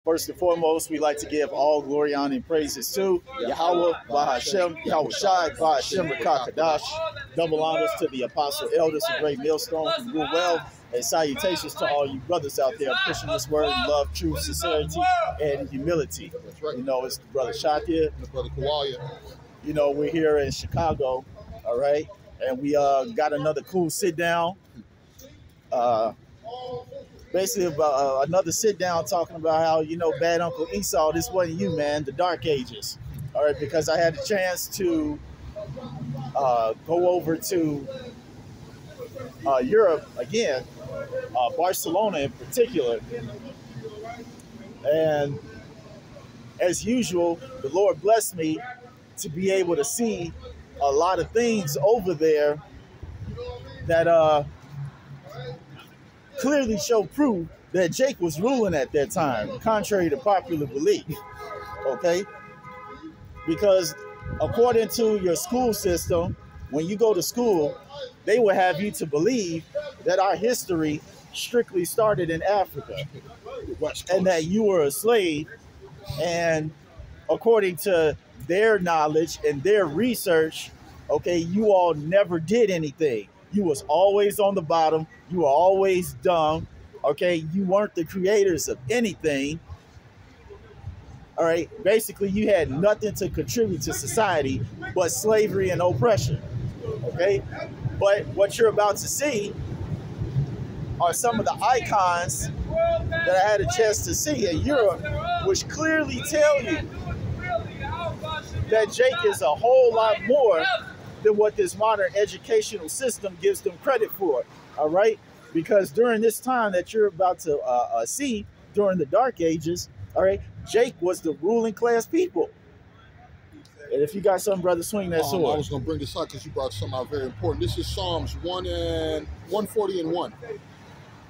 First and foremost, we like to give all glory, honor, and praises to Yahweh, Bahashem, Yahweh Shai, Bahashem, Rakakadash. Double honors to the apostle elders of Great Millstone who rule well, and salutations to all you brothers out there pushing this word in love, truth, sincerity, and humility. That's right. You know, it's the brother Shakia. And the brother Kawalia. You know, we're here in Chicago, all right? And we got another cool sit down. Basically, about another sit down talking about how, you know, bad Uncle Esau, this wasn't you, man, the Dark Ages. All right, because I had a chance to go over to Europe again, Barcelona in particular. And as usual, the Lord blessed me to be able to see a lot of things over there that clearly show proof that Jake was ruling at that time, contrary to popular belief, okay? Because according to your school system, when you go to school, they will have you to believe that our history strictly started in Africa and that you were a slave, and according to their knowledge and their research, okay, you all never did anything. You was always on the bottom. You were always dumb. Okay, you weren't the creators of anything. All right, basically you had nothing to contribute to society but slavery and oppression. Okay, but what you're about to see are some of the icons that I had a chance to see in Europe, which clearly tell you that Jake is a whole lot more than what this modern educational system gives them credit for, all right? Because during this time that you're about to see, during the Dark Ages, all right, Jake was the ruling class people. And if you got something, brother, swing that sword. I was going to bring this up because you brought something out very important. This is Psalms 140 and 1.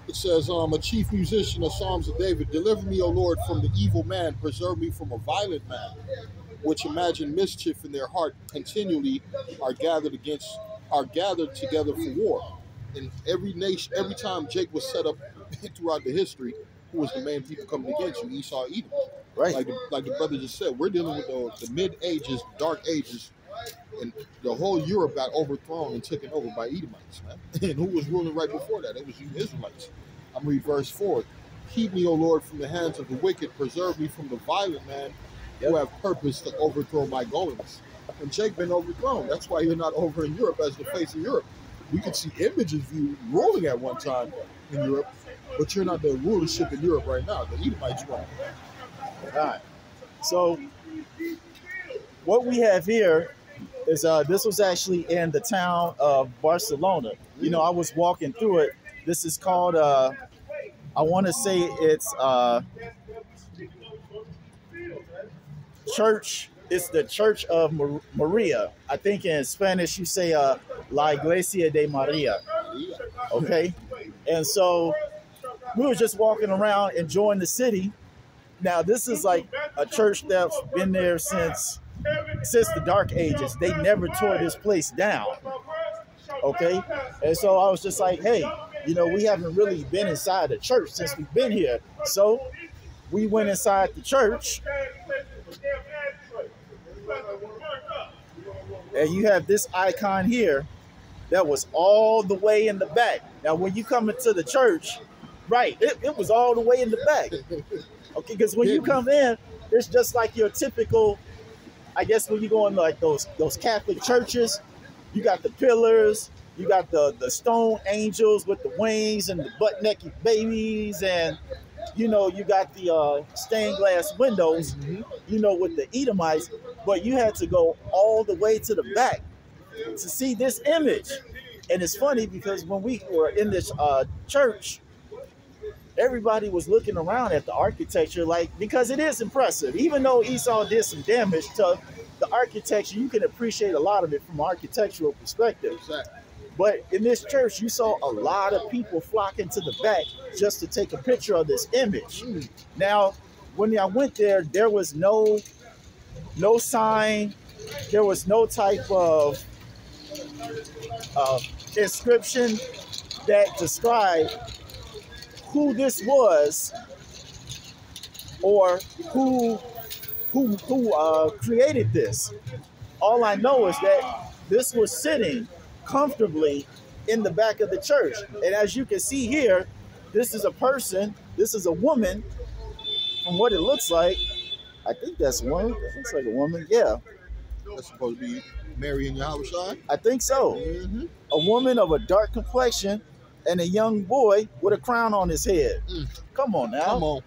It says, a chief musician of Psalms of David, deliver me, O Lord, from the evil man, preserve me from a violent man, which imagine mischief in their heart continually are gathered together for war. And every nation, every time Jake was set up throughout the history, who was the main people coming against you? Esau, Edom. Right. Like the brother just said, we're dealing with the mid-ages, dark ages, and the whole Europe got overthrown and taken over by Edomites, man. And who was ruling right before that? It was you Israelites. I'm reading verse 4. Keep me, O Lord, from the hands of the wicked. Preserve me from the violent man who have purpose to overthrow my goings. And Jake been overthrown. That's why you're not over in Europe as the face of Europe. We could see images of you ruling at one time in Europe, but you're not the rulership in Europe right now. The Edomites run. All right. So what we have here is this was actually in the town of Barcelona. You know, I was walking through it. This is called, I want to say it's church. It's the Church of Maria. I think in Spanish you say La Iglesia de Maria. Okay? And so we were just walking around enjoying the city. Now, this is like a church that's been there since the Dark Ages. They never tore this place down. Okay? And so I was just like, hey, you know, we haven't really been inside the church since we've been here. So we went inside the church. And you have this icon here that was all the way in the back. Now, when you come into the church, right, it was all the way in the back. Okay, because when you come in, it's just like your typical, I guess when you go in like those Catholic churches, you got the pillars, you got the stone angels with the wings and the butt-naked babies, and, you know, you got the stained glass windows, you know, with the Edomites, but you had to go all the way to the back to see this image. And it's funny because when we were in this church, everybody was looking around at the architecture, like, because it is impressive. Even though Esau did some damage to the architecture, you can appreciate a lot of it from an architectural perspective. Exactly. But in this church, you saw a lot of people flocking to the back just to take a picture of this image. Now, when I went there, there was no sign, there was no type of inscription that described who this was or who created this. All I know is that this was sitting comfortably in the back of the church. And as you can see here, this is a person, this is a woman, from what it looks like. I think that's one. That looks like a woman. Yeah. That's supposed to be Mary and Yahushua. I think so. Mm-hmm. A woman of a dark complexion and a young boy with a crown on his head. Come on now. Come on.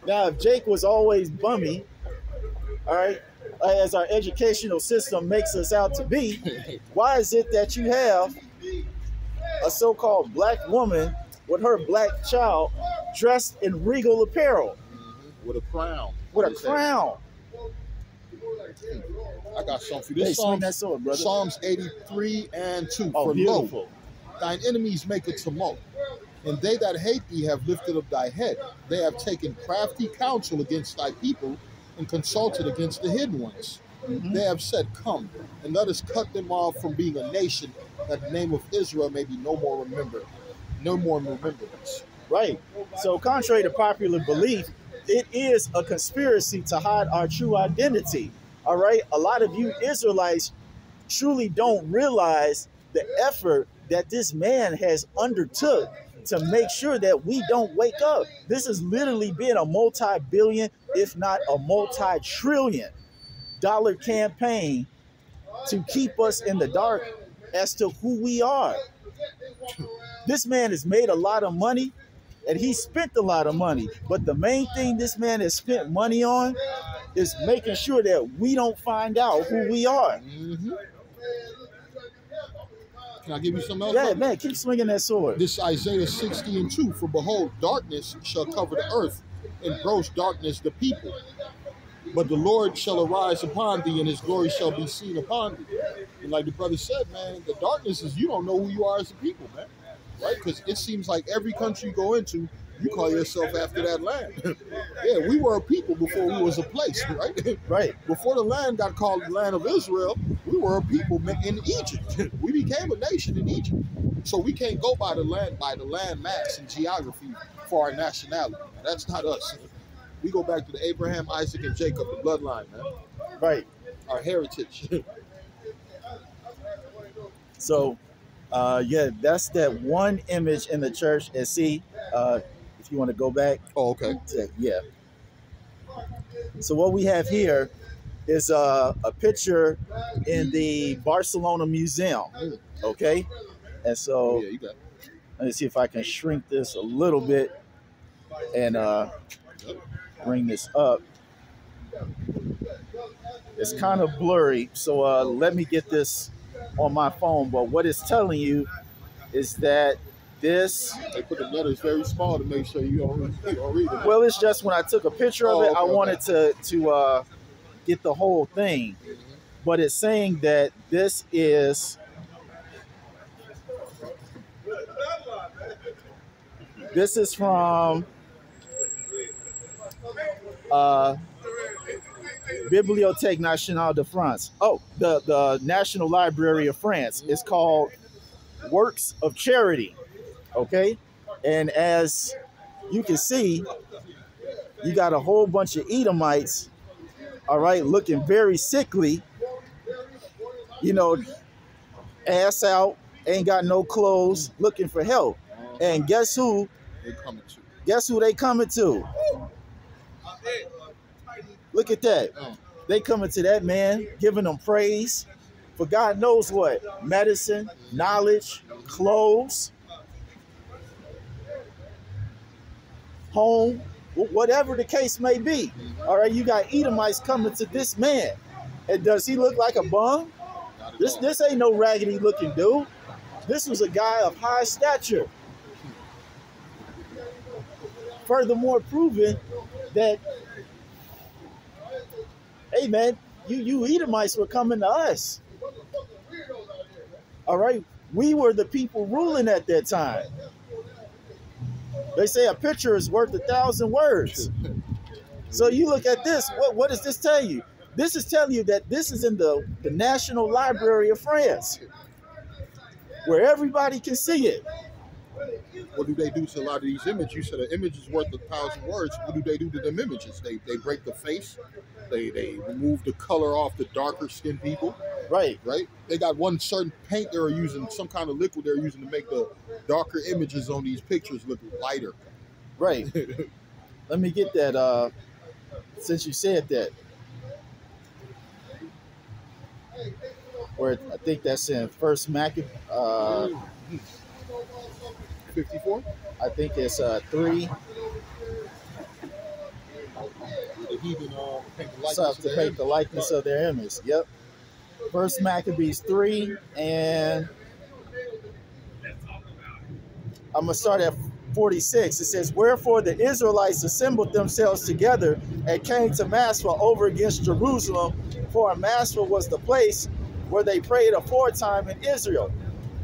Now, if Jake was always bummy, all right, as our educational system makes us out to be, why is it that you have a so-called black woman with her black child dressed in regal apparel? With a crown. With a crown. I got something for you. Hey, swing that sword, brother. Psalms 83 and 2. Oh, for beautiful. Lo, thine enemies make a tumult, and they that hate thee have lifted up thy head. They have taken crafty counsel against thy people and consulted against the hidden ones. Mm-hmm. They have said, come, and let us cut them off from being a nation, that the name of Israel may be no more remembered. No more remembrance. Right. So contrary to popular belief, it is a conspiracy to hide our true identity. All right. A lot of you Israelites truly don't realize the effort that this man has undertook to make sure that we don't wake up. This has literally been a multi-billion, if not a multi-trillion dollar campaign to keep us in the dark as to who we are. This man has made a lot of money and he spent a lot of money. But the main thing this man has spent money on is making sure that we don't find out who we are. Mm-hmm. Can I give you some else? Yeah, man, keep swinging that sword. This Isaiah 60 and 2. For behold, darkness shall cover the earth, and gross darkness the people. But the Lord shall arise upon thee, and his glory shall be seen upon thee. And like the brother said, man, the darkness is you don't know who you are as a people, man. Right? Because it seems like every country you go into, you call yourself after that land. Yeah, we were a people before we was a place, right? Right. Before the land got called the land of Israel, we were a people in Egypt. We became a nation in Egypt. So we can't go by the land mass and geography for our nationality. That's not us. We go back to the Abraham, Isaac, and Jacob, the bloodline, man. Right. Our heritage. So, yeah, that's that one image in the church. And see, if you want to go back. Oh, okay. Yeah. So what we have here is a picture in the Barcelona Museum. Okay. And so Yeah, you got it. let me see if I can shrink this a little bit and bring this up. It's kind of blurry, so let me get this on my phone. But what it's telling you is that this, They put the letters very small to make sure you don't read it. well, it's just when I took a picture of it, Oh, I okay, wanted to get the whole thing. But it's saying that this is from Bibliothèque Nationale de France. Oh, the National Library of France. It's called Works of Charity. Okay, and as you can see, you got a whole bunch of Edomites, all right, looking very sickly, you know, ass out, ain't got no clothes, looking for help. And guess who? They coming to. Guess who they coming to? Look at that. They coming to that man, giving them praise for God knows what. Medicine, knowledge, clothes, home, whatever the case may be. All right, you got Edomites coming to this man. And does he look like a bum? This ain't no raggedy looking dude. This was a guy of high stature. Furthermore, proving that, hey man, you Edomites were coming to us. All right, we were the people ruling at that time. They say a picture is worth 1,000 words. So you look at this, what does this tell you? This is telling you that this is in the National Library of France, where everybody can see it. what do they do to a lot of these images? You said an image is worth 1,000 words. What do they do to them images? They break the face. They remove the color off the darker skinned people. Right. Right. They got one certain paint they're using, some kind of liquid they're using to make the darker images on these pictures look lighter. Right. Let me get that. Since you said that, where I think that's in First Maccabees. 54. I think it's 3. The heathen paint the likeness Stuff to paint the likeness of their image. Yep. First Maccabees 3, and I'm gonna start at 46. It says, "Wherefore the Israelites assembled themselves together and came to Masphah over against Jerusalem, for Masphah was the place where they prayed aforetime in Israel.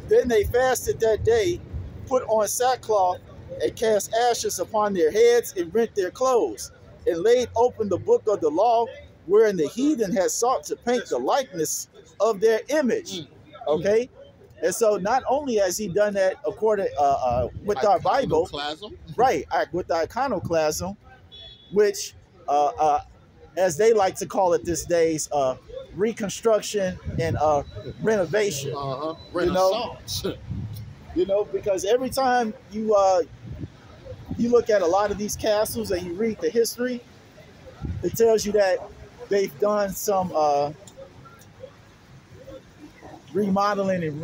Then they fasted that day, put on sackcloth, and cast ashes upon their heads, and rent their clothes, and laid open the book of the law, wherein the heathen had sought to paint the likeness of their image." Okay? And so not only has he done that according with our Bible, right, with the iconoclasm, which as they like to call it these days, reconstruction and renovation. Renaissance. You know, because every time you look at a lot of these castles and you read the history, it tells you that they've done some remodeling and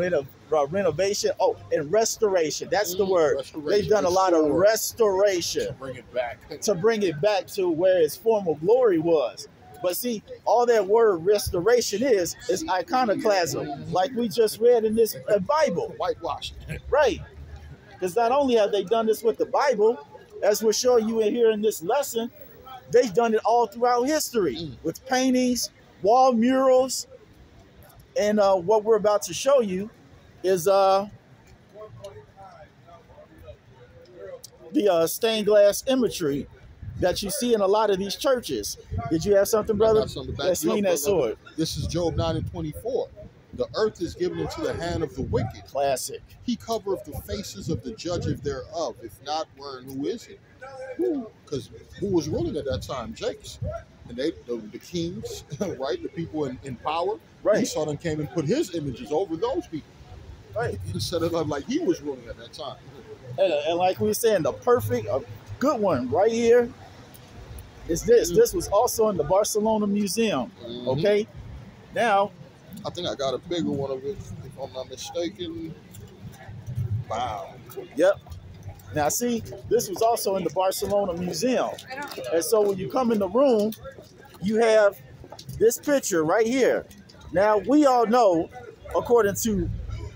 renovation. Oh, and restoration. That's the word. They've done a lot of restoration to bring it back to where its former glory was. But see, all that word restoration is iconoclasm, like we just read in this Bible. Whitewashing. Right. Because not only have they done this with the Bible, as we're showing you in here in this lesson, they've done it all throughout history with paintings, wall murals, and what we're about to show you is the stained glass imagery that you see in a lot of these churches. Did you have something, brother? I got something back. Let's swing that sword. This is Job 9:24. The earth is given into the hand of the wicked. Classic. He covereth the faces of the judge thereof. If not, wherein who is it? Because who was ruling at that time? Jakes. And they, the kings, right? The people in power. Right. Esau then came and put his images over those people. Right. Instead of like he was ruling at that time. And like we were saying, the perfect, good one right here is this. This was also in the Barcelona Museum. Okay. Now, I think I got a bigger one of it, if I'm not mistaken. Wow. Yep. Now, see, this was also in the Barcelona Museum. And so when you come in the room, you have this picture right here. Now, we all know, according to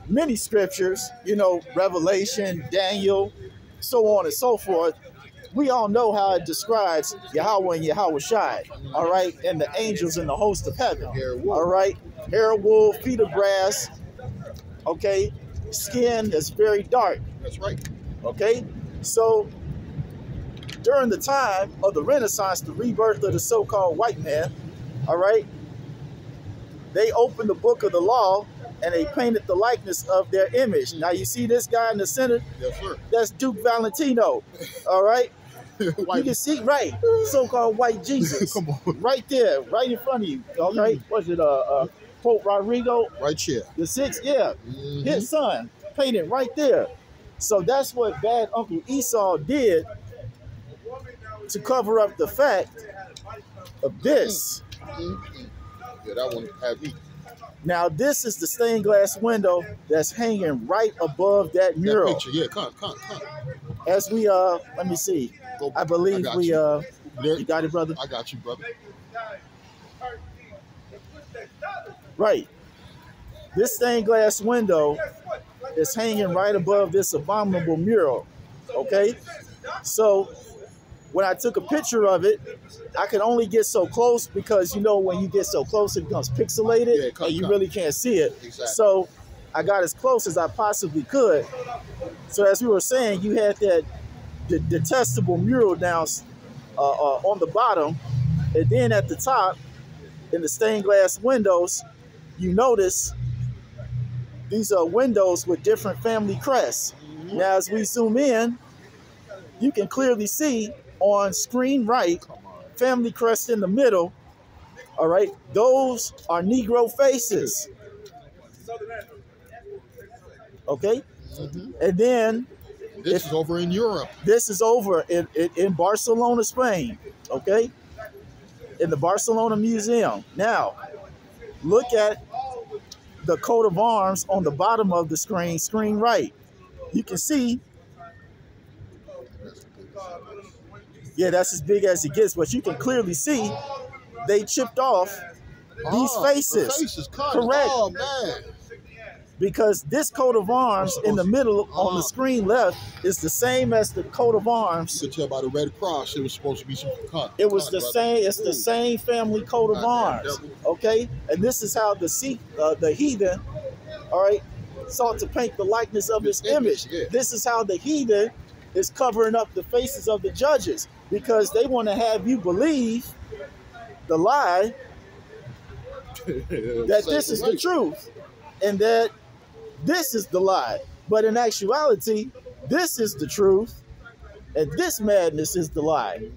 many scriptures, you know, Revelation, Daniel, so on and so forth, we all know how it describes Yahweh and Yahweh Shai, all right, and the angels in the host of heaven, all right, hair of wool, feet of brass, okay, skin that's very dark. That's right. Okay, so during the time of the Renaissance, the rebirth of the so-called white man, all right, they opened the book of the law and they painted the likeness of their image. Now you see this guy in the center? Yes, sir. That's Duke Valentino, all right? You can see, right, so-called white Jesus. Come on. Right there, right in front of you, all right? Was it Pope Rodrigo? Right here. The sixth, yeah. His son, painted right there. So that's what bad Uncle Esau did to cover up the fact of this. Yeah, that one had me. Now, this is the stained glass window that's hanging right above that mural. That picture, yeah, come. As we, let me see. I believe we, you got it, brother? I got you, brother. Right. This stained glass window is hanging right above this abominable mural, okay? So when I took a picture of it, I could only get so close because, you know, when you get so close, it becomes pixelated and you really can't see it. Exactly. So I got as close as I possibly could. So as we were saying, you had that detestable mural down on the bottom, and then at the top, in the stained glass windows, you notice these are windows with different family crests. Now, as we zoom in, you can clearly see on screen right, family crest in the middle. All right, those are Negro faces. Okay, and then This is over in Europe. this is over in Barcelona, Spain. Okay, in the Barcelona Museum. Now, look at the coat of arms on the bottom of the screen right. You can see, yeah, that's as big as it gets, but you can clearly see they chipped off these faces. The faces cut. Correct. Oh, man. Because this coat of arms in the middle on the screen left is the same as the coat of arms. You could tell by the Red Cross it was supposed to be some cut. It was the same. It's the same family coat of arms. Okay, and this is how the heathen, all right, sought to paint the likeness of his image. Yeah. This is how the heathen is covering up the faces of the judges, because they want to have you believe the lie that this is the truth and that this is the lie. But in actuality, this is the truth and this madness is the lie.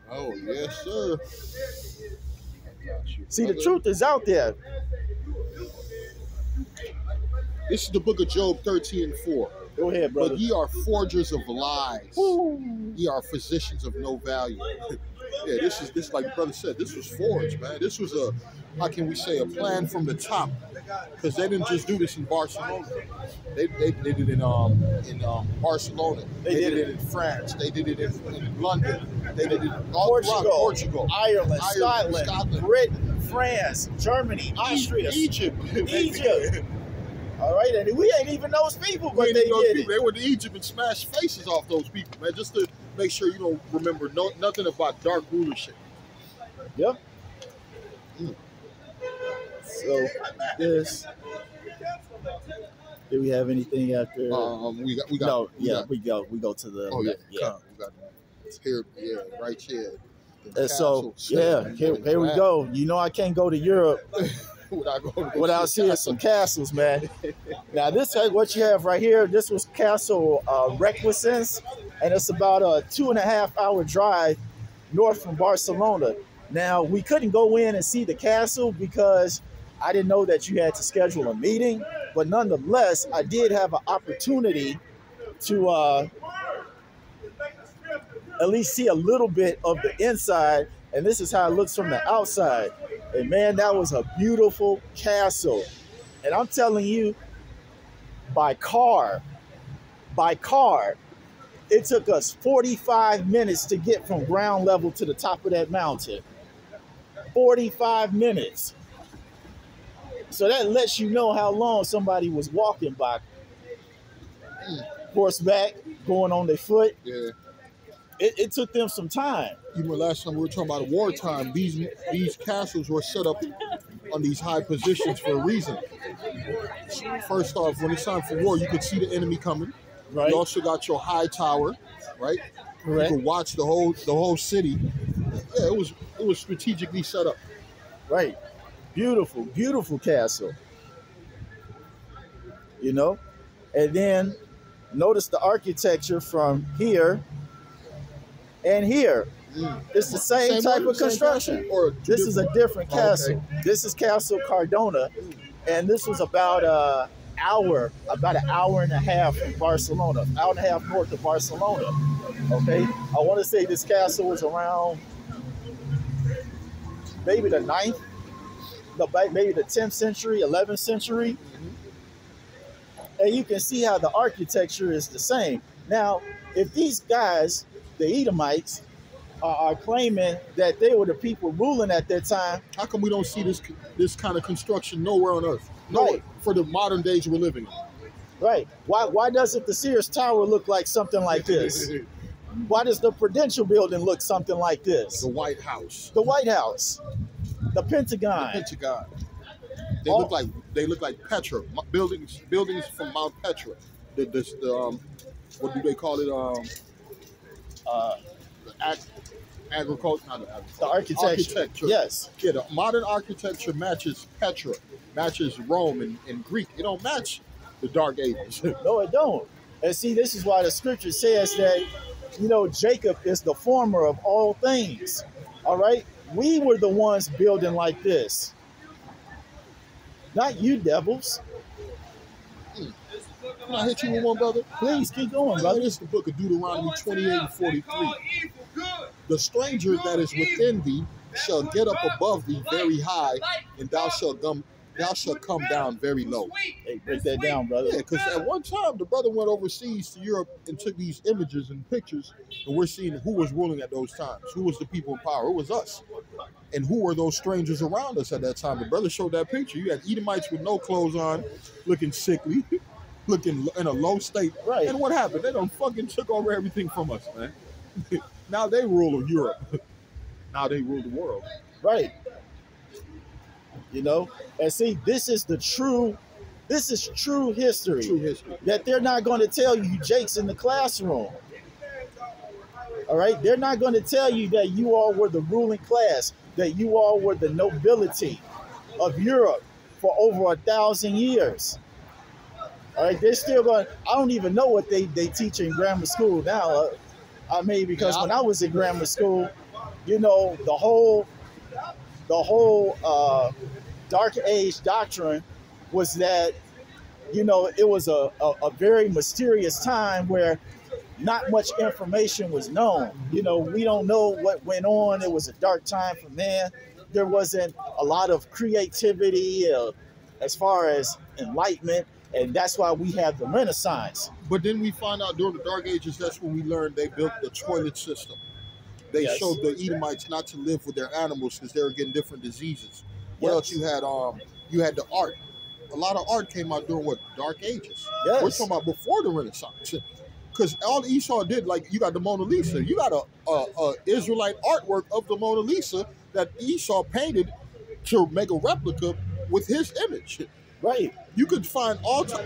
Oh, yes, sir. See, the truth is out there. This is the book of Job 13:4. Go ahead, brother. But ye are forgers of lies. Ooh. Ye are physicians of no value. Yeah, this like the brother said, this was forged, man. This was a, how can we say, a plan from the top. Because they didn't just do this in Barcelona. They did it in Barcelona. They did it in France. They did it in London. They did it all throughout Portugal, Ireland, Scotland, Britain, France, Germany, Austria, Egypt. All right, and we ain't even those people, but they did it. They went to Egypt and smashed faces off those people, man, just to make sure you don't remember nothing about dark rulership. Yep. So this. Do we have anything after? We got. No, we go to the. Oh yeah. We got here. Yeah, right here. And so here we go. You know I can't go to Europe without seeing some castles, man. Now this is what you have right here. This was Castle Requesens, and it's about a 2.5 hour drive north from Barcelona. Now we couldn't go in and see the castle because I didn't know that you had to schedule a meeting, but nonetheless, I did have an opportunity to at least see a little bit of the inside, and this is how it looks from the outside. And man, that was a beautiful castle. And I'm telling you, by car, it took us 45 minutes to get from ground level to the top of that mountain. 45 minutes. So that lets you know how long somebody was walking by horseback, going on their foot. Yeah. It took them some time. You know, last time we were talking about wartime, these castles were set up on these high positions for a reason. First off, when it's time for war, you could see the enemy coming. Right. You also got your high tower, right? Correct. You could watch the whole city. Yeah, it was strategically set up. Right. Beautiful, beautiful castle. You know? And then notice the architecture from here and here. It's the same type of construction. This is a different castle. Okay. This is Castle Cardona, and this was about an hour and a half from Barcelona, hour and a half north of Barcelona. Okay, I want to say this castle was around maybe the 9th, maybe the 10th century, 11th century. And you can see how the architecture is the same. Now, if these guys, the Edomites, are claiming that they were the people ruling at that time, how come we don't see this kind of construction nowhere on earth? Right. For the modern days we're living in. Right. Why doesn't the Sears Tower look like something like this? Why does the Prudential Building look something like this? The White House. The White House. The Pentagon. The Pentagon. They look like Petra buildings from Mount Petra. What do they call it? Agriculture, not agriculture. The architecture. Yes. Yeah, the modern architecture matches Petra, matches Rome and Greek. It don't match the Dark Ages. No, it don't. And see, this is why the scripture says that, you know, Jacob is the former of all things. All right? We were the ones building like this. Not you, devils. Can I hit you with one, brother? Please keep going, Brother, brother. this is the book of Deuteronomy 28 and 43. The stranger that is within thee shall get up above thee very high, and thou shalt come down very low. Hey, break that down, brother. Yeah, because at one time the brother went overseas to Europe and took these images and pictures, and we're seeing who was ruling at those times. Who was the people in power? It was us. And who were those strangers around us at that time? The brother showed that picture. You had Edomites with no clothes on, looking sickly, looking in a low state. Right. And what happened? They done fucking took over everything from us, man. Now they rule Europe. Now they rule the world. Right. You know? And see, this is true history. True history. That they're not going to tell you Jake's in the classroom. All right? They're not going to tell you that you all were the ruling class, that you all were the nobility of Europe for over 1,000 years. All right? They're still going, I don't even know what they teach in grammar school now. I mean, because when I was in grammar school, you know, the whole Dark Age doctrine was that, you know, it was a very mysterious time where not much information was known. You know, we don't know what went on. It was a dark time for man. There wasn't a lot of creativity as far as enlightenment, and that's why we have the Renaissance. But then we find out during the Dark Ages, that's when we learned they built the toilet system. They showed the Edomites not to live with their animals because they were getting different diseases. What else you had? You had the art. A lot of art came out during what? Dark Ages. Yes. We're talking about before the Renaissance. Because all Esau did, like you got the Mona Lisa. You got a Israelite artwork of the Mona Lisa that Esau painted to make a replica with his image. Right. You could find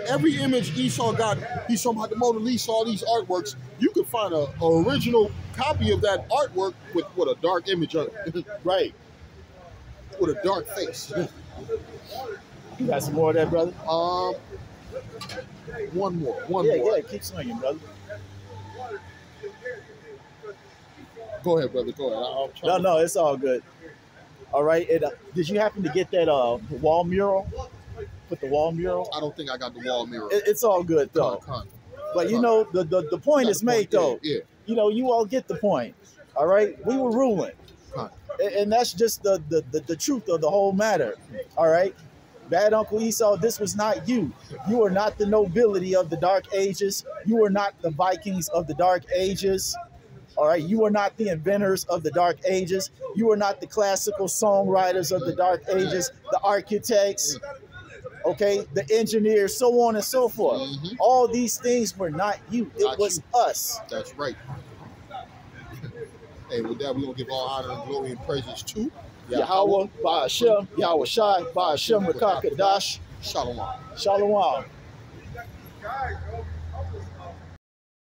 every image Esau got. He's talking about the Mona Lisa, all these artworks. You could find an original copy of that artwork with a dark image on it. Right. With a dark face. You got some more of that, brother? One more. Yeah, keep swinging, brother. Go ahead, brother. Go ahead. No, it's all good. All right. Did you happen to get that wall mural? Put the wall mural? I don't think I got the wall mural. It's all good though. But you know, the point is made though. Yeah. You know, you all get the point. All right. We were ruling. And that's just the truth of the whole matter. All right. Bad Uncle Esau, this was not you. You are not the nobility of the Dark Ages. You are not the Vikings of the Dark Ages. All right. You are not the inventors of the Dark Ages. You are not the classical songwriters of the Dark Ages, the architects, okay, the engineers, so on and so forth. Mm-hmm. All these things were not you. It was us. That's right. Hey, with that, we're going to give all honor and glory and praises to Yahweh, Ba'ashem, Yahweh Shai, Ba'ashem, Rakakadash. Shalom. Shalom.